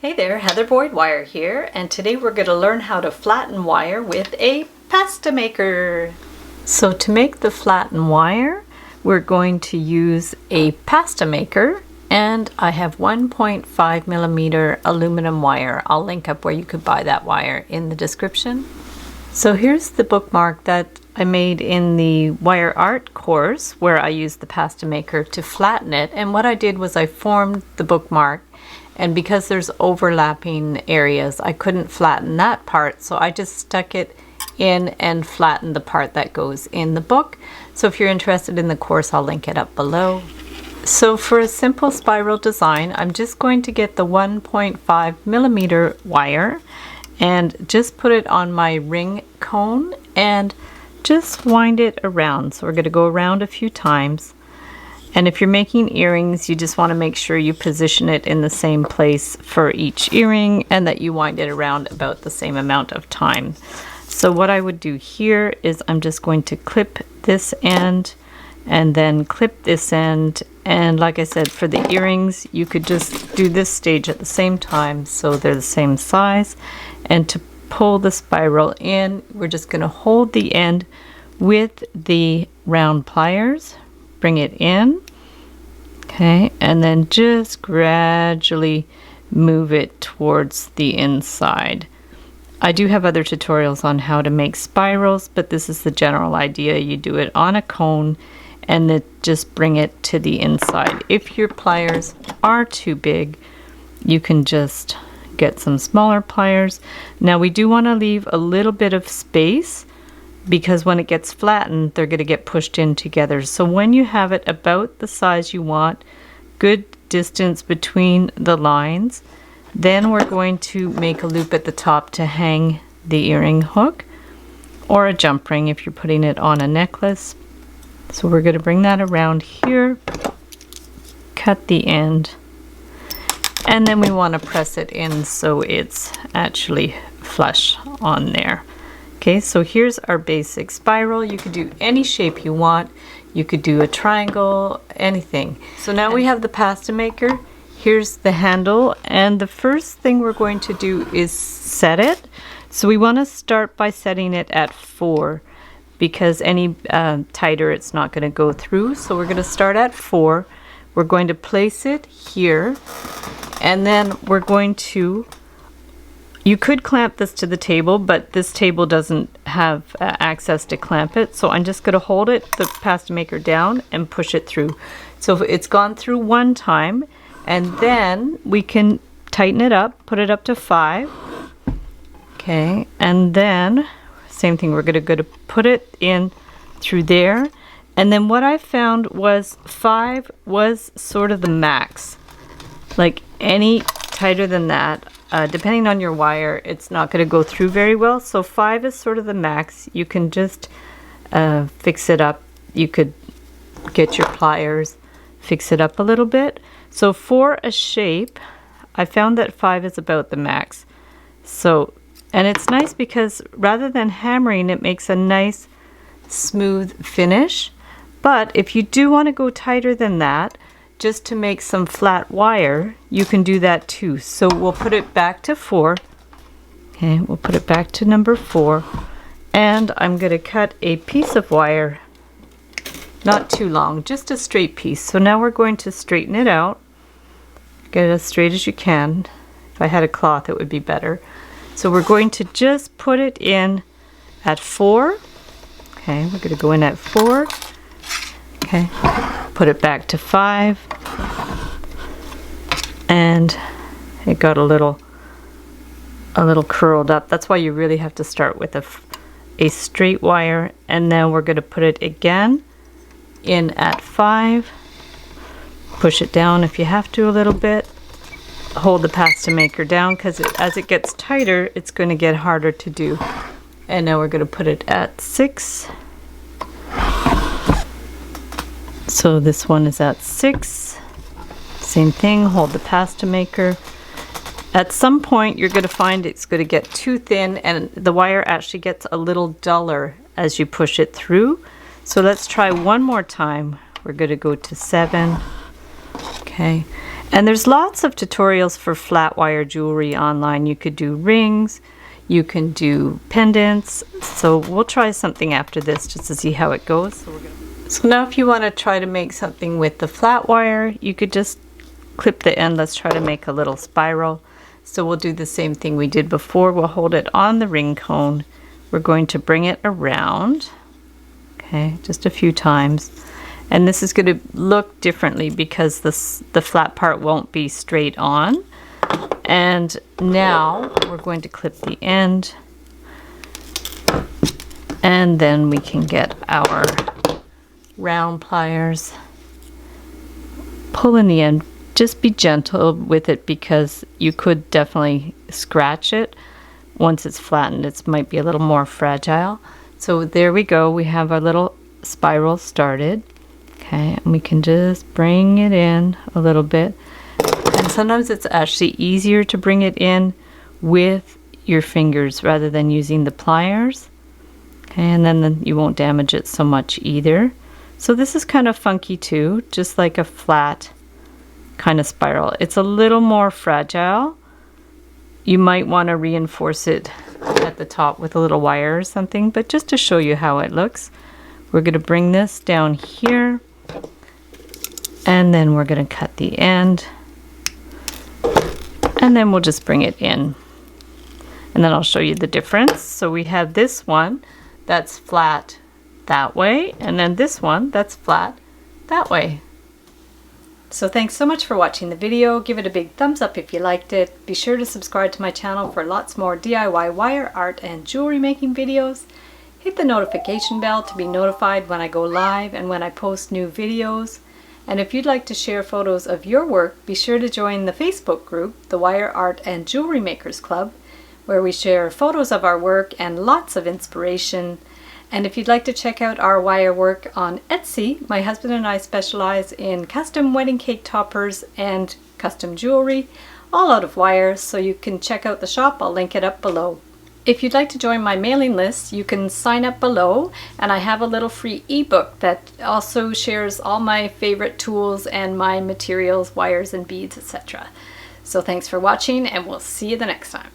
Hey there, Heather Boyd Wire here, and today we're going to learn how to flatten wire with a pasta maker. So to make the flatten wire, we're going to use a pasta maker, and I have 1.5 millimeter aluminum wire. I'll link up where you could buy that wire in the description. So here's the bookmark that I made in the wire art course where I used the pasta maker to flatten it, and what I did was I formed the bookmark. And because there's overlapping areas, I couldn't flatten that part, so I just stuck it in and flattened the part that goes in the book. So if you're interested in the course, I'll link it up below. So for a simple spiral design, I'm just going to get the 1.5 millimeter wire and just put it on my ring cone and just wind it around. So we're going to go around a few times. And if you're making earrings, you just want to make sure you position it in the same place for each earring and that you wind it around about the same amount of time. So what I would do here is I'm just going to clip this end and then clip this end. And like I said, for the earrings, you could just do this stage at the same time so they're the same size. And to pull the spiral in, we're just going to hold the end with the round pliers. Bring it in, okay, and then just gradually move it towards the inside. I do have other tutorials on how to make spirals, but this is the general idea. You do it on a cone and then just bring it to the inside. If your pliers are too big, you can just get some smaller pliers. Now we do want to leave a little bit of space because when it gets flattened, they're going to get pushed in together. So when you have it about the size you want, good distance between the lines, then we're going to make a loop at the top to hang the earring hook or a jump ring if you're putting it on a necklace. So we're going to bring that around here, cut the end, and then we want to press it in so it's actually flush on there. Okay, so here's our basic spiral. You could do any shape you want. You could do a triangle, anything. So now we have the pasta maker. Here's the handle, and the first thing we're going to do is set it. So we want to start by setting it at 4 because any tighter it's not going to go through. So we're going to start at 4. We're going to place it here, and then we're going to you could clamp this to the table, but this table doesn't have access to clamp it. So I'm just going to hold it, the pasta maker down, and push it through. So it's gone through one time, and then we can tighten it up, put it up to 5. Okay, and then same thing, we're going to put it in through there. And then what I found was 5 was sort of the max. Like any tighter than that, depending on your wire, it's not going to go through very well. So 5 is sort of the max. You can just fix it up. You could get your pliers, fix it up a little bit. So for a shape, I found that 5 is about the max. So, and it's nice because rather than hammering, it makes a nice smooth finish. But if you do want to go tighter than that, just to make some flat wire, you can do that too. So we'll put it back to 4. Okay, we'll put it back to number 4. And I'm going to cut a piece of wire, not too long, just a straight piece. So now we're going to straighten it out. Get it as straight as you can. If I had a cloth, it would be better. So we're going to just put it in at 4. Okay, we're going to go in at 4. Okay, put it back to 5, and it got a little curled up. That's why you really have to start with a straight wire, and then we're going to put it again in at 5. Push it down if you have to a little bit. Hold the pasta maker down because as it gets tighter, it's going to get harder to do. And now we're going to put it at 6. So this one is at 6. Same thing, hold the pasta maker. At some point you're going to find it's going to get too thin and the wire actually gets a little duller as you push it through. So let's try one more time. We're going to go to 7. Okay, And there's lots of tutorials for flat wire jewelry online. You could do rings, you can do pendants. So we'll try something after this just to see how it goes. So now if you want to try to make something with the flat wire, you could just clip the end. Let's try to make a little spiral. So we'll do the same thing we did before. We'll hold it on the ring cone. We're going to bring it around, okay, just a few times. And this is going to look differently because the flat part won't be straight on. And now we're going to clip the end. And then we can get our round pliers. Pull in the end. Just be gentle with it because you could definitely scratch it. Once it's flattened, it might be a little more fragile. So there we go. We have our little spiral started. Okay, and we can just bring it in a little bit. And sometimes it's actually easier to bring it in with your fingers rather than using the pliers. Okay, and then you won't damage it so much either. So this is kind of funky too, just like a flat kind of spiral. It's a little more fragile. You might want to reinforce it at the top with a little wire or something, but just to show you how it looks, we're going to bring this down here. And then we're going to cut the end. And then we'll just bring it in. And then I'll show you the difference. So we have this one that's flat that way. And then this one that's flat that way. So thanks so much for watching the video. Give it a big thumbs up if you liked it. Be sure to subscribe to my channel for lots more DIY wire art and jewelry making videos. Hit the notification bell to be notified when I go live and when I post new videos. And if you'd like to share photos of your work, be sure to join the Facebook group, the Wire Art and Jewelry Makers Club, where we share photos of our work and lots of inspiration. And if you'd like to check out our wire work on Etsy, my husband and I specialize in custom wedding cake toppers and custom jewelry, all out of wire, so you can check out the shop. I'll link it up below. If you'd like to join my mailing list, you can sign up below, and I have a little free ebook that also shares all my favorite tools and my materials, wires and beads, etc. So thanks for watching, and we'll see you the next time.